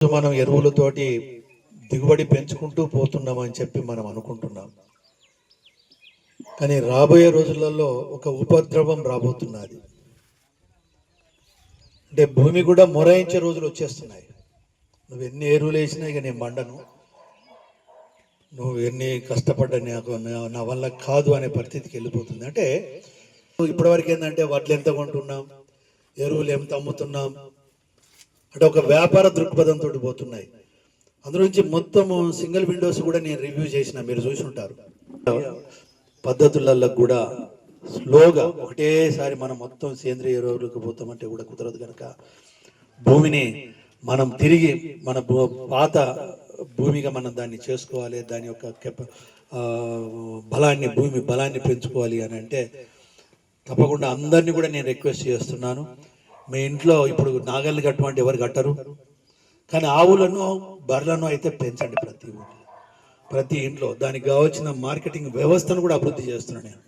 మనం ఎరువులతోటి దిగుబడి పెంచుకుంటూ పోతున్నామని చెప్పి మనం అనుకుంటున్నాం. కానీ రాబోయే రోజులలో ఒక ఉపద్రవం రాబోతున్నది. అంటే భూమి కూడా మొరాయించే రోజులు వచ్చేస్తున్నాయి. నువ్వు ఎన్ని ఎరువులు వేసినా ఇక నేను మండను, నువ్వు ఎన్ని కష్టపడ్డా నాకు నా వల్ల కాదు అనే పరిస్థితికి వెళ్ళిపోతుంది. అంటే ఇప్పటివరకు ఏంటంటే వడ్లు ఎంత కొంటున్నాం, ఎరువులు ఎంత అమ్ముతున్నాం అంటే ఒక వ్యాపార దృక్పథంతో పోతున్నాయి. అందులోంచి మొత్తము సింగిల్ విండోస్ కూడా నేను రివ్యూ చేసిన, మీరు చూసి ఉంటారు. పద్ధతులలో కూడా స్లోగా ఒకటేసారి మనం మొత్తం సేంద్రియ ఎరువులకు పోతామంటే కూడా కుదరదు. కనుక భూమిని మనం తిరిగి మన పాత భూమిగా మనం దాన్ని చేసుకోవాలి. దాని యొక్క భూమి బలాన్ని పెంచుకోవాలి అని అంటే తప్పకుండా అందరినీ కూడా నేను రిక్వెస్ట్ చేస్తున్నాను. మీ ఇంట్లో ఇప్పుడు నాగళ్ళు కట్టమంటే ఎవరు కట్టరు, కానీ ఆవులను బర్రెలను అయితే పెంచండి. ప్రతి ఇంట్లో దానికి కావాల్సిన మార్కెటింగ్ వ్యవస్థను కూడా అభివృద్ధి చేస్తున్నాను నేను.